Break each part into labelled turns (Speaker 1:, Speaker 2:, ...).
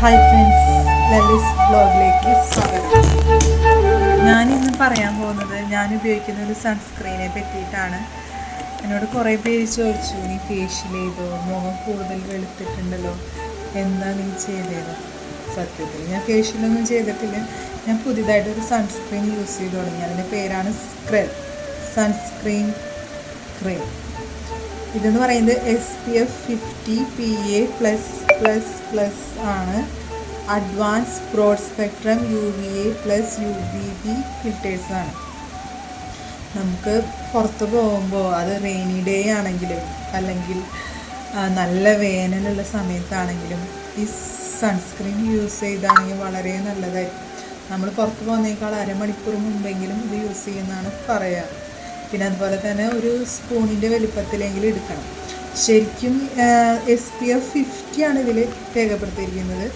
Speaker 1: Hi friends, ലലിസ് ബ്ലോഗിലേക്ക് സ്വാഗതം. ഞാനിന്ന് പറയാൻ പോകുന്നത് ഞാൻ ഉപയോഗിക്കുന്ന ഒരു സൺസ്ക്രീനെ പറ്റിയിട്ടാണ്. എന്നോട് കുറേ പേര് ചോദിച്ചു, നീ ഫേഷ്യൽ ചെയ്തോ, മുഖം കൂടുതൽ വെളുത്തിട്ടുണ്ടല്ലോ, എന്താ നീ ചെയ്തത്? സത്യത്തിൽ ഞാൻ ഫേഷ്യലൊന്നും ചെയ്തിട്ടില്ല. ഞാൻ പുതിയതായിട്ടൊരു സൺസ്ക്രീൻ യൂസ് ചെയ്ത് തുടങ്ങി. അതിൻ്റെ പേരാണ് സ്ക്രെൽ സൺസ്ക്രീൻ ക്രീം. ഇതെന്ന് പറയുന്നത് SPF 50 PA+++ ആണ്. അഡ്വാൻസ് ബ്രോഡ് സ്പെക്ട്രം UVA+UVB ഫിൽറ്റേഴ്സാണ്. നമുക്ക് പുറത്ത് പോകുമ്പോൾ, അത് റെയിനി ഡേ ആണെങ്കിലും അല്ലെങ്കിൽ നല്ല വേനലുള്ള സമയത്താണെങ്കിലും ഈ സൺസ്ക്രീൻ യൂസ് ചെയ്താണെങ്കിൽ വളരെ നല്ലതായിരിക്കും. നമ്മൾ പുറത്ത് പോകുന്നതിനേക്കാൾ അരമണിക്കൂർ മുമ്പെങ്കിലും ഇത് യൂസ് ചെയ്യുന്നതാണ് പറയാറ്. പിന്നെ അതുപോലെ തന്നെ ഒരു സ്പൂണിൻ്റെ വലുപ്പത്തിലെങ്കിലും എടുക്കണം. ശരിക്കും SPF 50 ആണ് ഇതിൽ രേഖപ്പെടുത്തിയിരിക്കുന്നത്.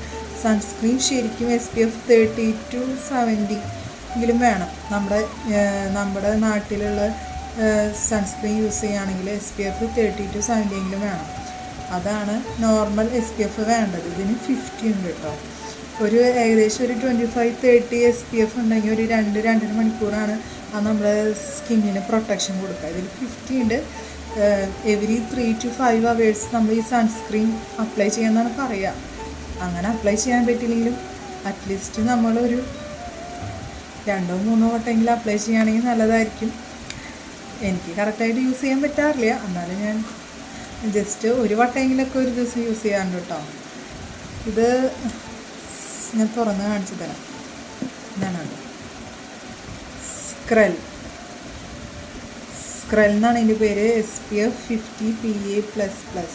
Speaker 1: സൺസ്ക്രീൻ ശരിക്കും SPF 30 to 70 എങ്കിലും വേണം. നമ്മുടെ നാട്ടിലുള്ള സൺസ്ക്രീൻ യൂസ് ചെയ്യുകയാണെങ്കിൽ SPF 30 to 70 എങ്കിലും വേണം. അതാണ് നോർമൽ SPF വേണ്ടത്. ഇതിന് 50 ഉണ്ട് കേട്ടോ. ഏകദേശം ഒരു 25-30 SPF ഉണ്ടെങ്കിൽ ഒരു 2-2.5 മണിക്കൂറാണ് അത് നമ്മുടെ സ്കിന്നിന് പ്രൊട്ടക്ഷൻ കൊടുക്കുക. ഇതിൽ 50 ഉണ്ട്. എവറി 3 to 5 hours നമ്മൾ ഈ സൺസ്ക്രീൻ അപ്ലൈ ചെയ്യാമെന്നാണ് പറയുക. അങ്ങനെ അപ്ലൈ ചെയ്യാൻ പറ്റില്ലെങ്കിലും അറ്റ്ലീസ്റ്റ് നമ്മളൊരു 2-3 വട്ടമെങ്കിലും അപ്ലൈ ചെയ്യുകയാണെങ്കിൽ നല്ലതായിരിക്കും. എനിക്ക് കറക്റ്റായിട്ട് യൂസ് ചെയ്യാൻ പറ്റാറില്ല, എന്നാലും ഞാൻ ജസ്റ്റ് ഒരു വട്ടമെങ്കിലൊക്കെ ഒരു ദിവസം യൂസ് ചെയ്യാറുണ്ട് കേട്ടോ. ഇത് ഞാൻ തുറന്ന് കാണിച്ചു തരാം. ഇതാണ് സ്ക്രെൽ എന്നാണ് ഇതിൻ്റെ പേര്. SPF 50 PA++,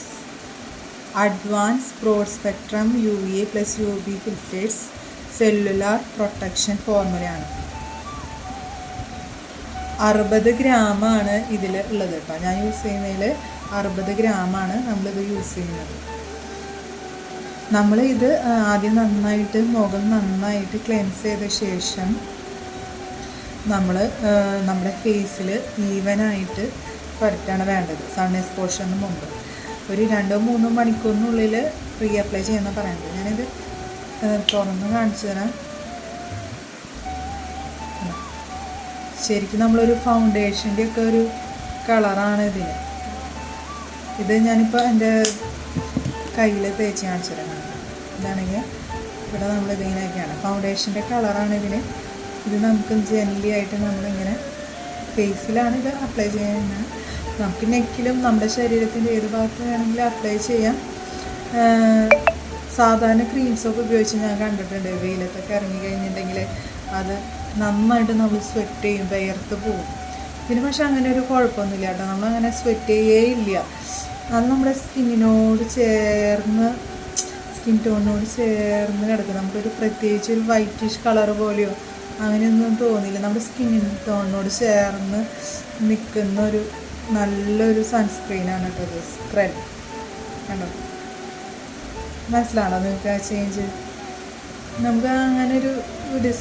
Speaker 1: advance broad spectrum UVA+UVB filters, cellular protection ഫോർമുലയാണ്. 60 ഗ്രാമാണ് ഇതിൽ ഉള്ളത് കേട്ടോ. ഞാൻ യൂസ് ചെയ്യുന്നതിൽ 60 ഗ്രാമാണ് നമ്മളിത് യൂസ് ചെയ്യുന്നത്. ഇത് ആദ്യം നന്നായിട്ട് മുഖം നന്നായിട്ട് ക്ലെൻസ് ചെയ്ത ശേഷം നമ്മുടെ ഫേസിൽ ഈവനായിട്ട് പുരട്ടാണ് വേണ്ടത്. സൺ എക്സ്പോഷറിന് മുമ്പ് ഒരു 2-3 മണിക്കൂറിനുള്ളിൽ റീ അപ്ലൈ ചെയ്യുന്ന പറയുന്നത്. ഞാനിത് തുറന്ന് കാണിച്ചു തരാം. ശരിക്കും നമ്മളൊരു ഫൗണ്ടേഷൻ്റെ ഒക്കെ ഒരു കളറാണ് ഇതിന്. ഇത് ഞാനിപ്പോൾ എൻ്റെ കയ്യിൽ തേച്ച് കാണിച്ചു തരാം. ഇതാണെങ്കിൽ ഇവിടെ നമ്മളിതിങ്ങനെയൊക്കെയാണ്, ഫൗണ്ടേഷൻ്റെ കളറാണ് ഇതിന്. ഇത് നമുക്ക് ജെല്ലി ആയിട്ട് നമ്മളിങ്ങനെ ഫേസിലാണ് ഇത് അപ്ലൈ ചെയ്യുന്നത്. നമുക്ക് നെക്കിലും നമ്മുടെ ശരീരത്തിൻ്റെ ഏത് ഭാഗത്ത് വേണമെങ്കിലും അപ്ലൈ ചെയ്യാം. സാധാരണ ക്രീംസൊക്കെ ഉപയോഗിച്ച് ഞാൻ കണ്ടിട്ടുണ്ട്. വെയിലത്തൊക്കെ ഇറങ്ങി കഴിഞ്ഞിട്ടുണ്ടെങ്കിൽ അത് നന്നായിട്ട് നമ്മൾ സ്വെറ്റ് ചെയ്യും, വിയർത്ത് പോവും. പിന്നെ പക്ഷെ അങ്ങനെ ഒരു കുഴപ്പമൊന്നുമില്ല കേട്ടോ. നമ്മളങ്ങനെ സ്വെറ്റ് ചെയ്യേ ഇല്ല. അത് നമ്മുടെ സ്കിൻ ടോണിനോട് ചേർന്ന് കിടക്കും. നമുക്കൊരു പ്രത്യേകിച്ച് ഒരു വൈറ്റിഷ് കളർ പോലെയോ അങ്ങനെയൊന്നും തോന്നില്ല. നമ്മുടെ സ്കിൻ ടോണിനോട് ചേർന്ന് നിൽക്കുന്ന ഒരു നല്ലൊരു സൺസ്ക്രീനാണ് കേട്ടോ ഇത് സ്ക്രെൽ. കണ്ടോ, മനസ്സിലാണോ നിങ്ങൾക്ക് ആ ചേഞ്ച്? നമുക്ക് അങ്ങനെ ഒരു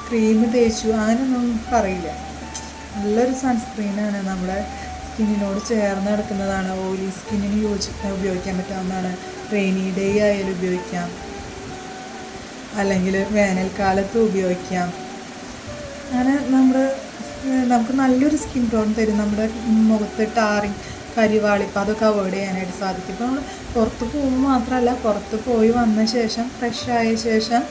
Speaker 1: ക്രീം തേച്ചു അങ്ങനെയൊന്നും പറയില്ല. നല്ലൊരു സൺസ്ക്രീനാണ്. നമ്മുടെ സ്കിന്നിനോട് ചേർന്ന് കിടക്കുന്നതാണ്. ഓയിലി സ്കിന്നിന് ഉപയോഗിക്കാൻ പറ്റാവുന്നതാണ്. റെയിനി ഡേ ആയാലും ഉപയോഗിക്കാം, അല്ലെങ്കിൽ വേനൽക്കാലത്ത് ഉപയോഗിക്കാം. അങ്ങനെ നമുക്ക് നല്ലൊരു സ്കിൻ ടോൺ തരും. നമ്മുടെ മുഖത്ത് ടാറിങ്, കരിവാളിപ്പ് അതൊക്കെ അവോയ്ഡ് ചെയ്യാനായിട്ട് സാധിക്കും. ഇപ്പോൾ നമ്മൾ പുറത്ത് പോകുമ്പോൾ മാത്രമല്ല, പുറത്ത് പോയി വന്ന ശേഷം ഫ്രഷ് ആയ ശേഷം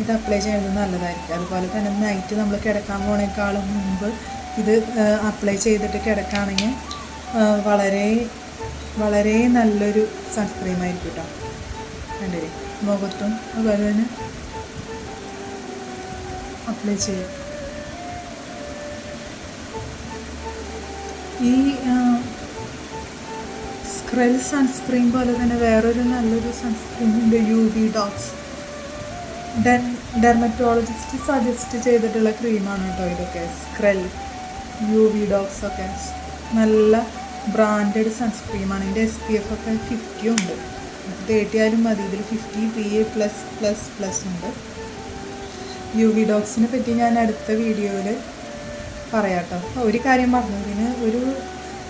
Speaker 1: ഇത് അപ്ലൈ ചെയ്യുന്നത് നല്ലതായിരിക്കും. അതുപോലെ തന്നെ നൈറ്റ് നമ്മൾ കിടക്കാൻ പോണേക്കാളും മുമ്പ് ഇത് അപ്ലൈ ചെയ്തിട്ട് കിടക്കുകയാണെങ്കിൽ വളരെ വളരെ നല്ലൊരു സൺസ്ക്രീം ആയിരിക്കും കേട്ടോ. കണ്ടില്ലേ, മുഖത്തും അതുപോലെ തന്നെ അപ്ലൈ ചെയ്യും. ഈ സ്ക്രെൽ സൺസ്ക്രീൻ പോലെ തന്നെ വേറൊരു നല്ലൊരു സൺസ്ക്രീൻ ഉണ്ട്, UV ഡോക്സ്. ഡെർമറ്റോളജിസ്റ്റ് സജസ്റ്റ് ചെയ്തിട്ടുള്ള ക്രീമാണ് കേട്ടോ ഇതൊക്കെ. സ്ക്രെൽ, UV ഡോക്സ് ഒക്കെ നല്ല ബ്രാൻഡഡ് സൺസ്ക്രീമാണ്. ഇതിൻ്റെ SPF ഒക്കെ 50 ഉണ്ട്. 30 ആയാലും മതി. ഇതിൽ 50 PA+++ ഉണ്ട്. UV ഡോക്സിനെ പറ്റി ഞാൻ അടുത്ത വീഡിയോയിൽ പറയാം കേട്ടോ. ഒരു കാര്യം പറഞ്ഞു, ഇതിന് ഒരു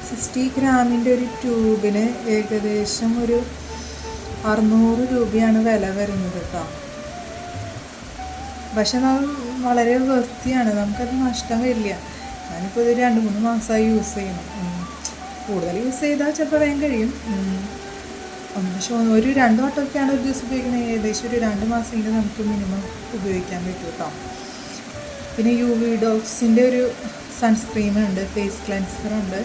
Speaker 1: 60 ഗ്രാമിൻ്റെ ഒരു ട്യൂബിന് ഏകദേശം ഒരു 600 രൂപയാണ് വില വരുന്നത് കേട്ടോ. പക്ഷെ വളരെ വൃത്തിയാണ്, നമുക്കത് നഷ്ടം വരില്ല. ഞാനിപ്പോൾ ഇത് 2-3 മാസമായി യൂസ് ചെയ്യണം. കൂടുതൽ യൂസ് ചെയ്താൽ ചിലപ്പോൾ വേഗം കഴിയും. പക്ഷെ ഒരു 2 വട്ടമൊക്കെയാണ് ഒരു ദിവസം ഉപയോഗിക്കുന്നത്. ഏകദേശം ഒരു 2 മാസമെങ്കിലും നമുക്ക് മിനിമം ഉപയോഗിക്കാൻ പറ്റും കേട്ടോ. പിന്നെ UV-Doxൻ്റെ ഒരു സൺസ്ക്രീമുണ്ട്, ഫേസ് ക്ലെൻസറുണ്ട്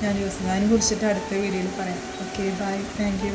Speaker 1: ഞാൻ യൂസ് ചെയ്യുന്നത്. അതിനെ കുറിച്ചിട്ട് അടുത്ത വീഡിയോയിൽ പറയാം. Okay, bye, thank U.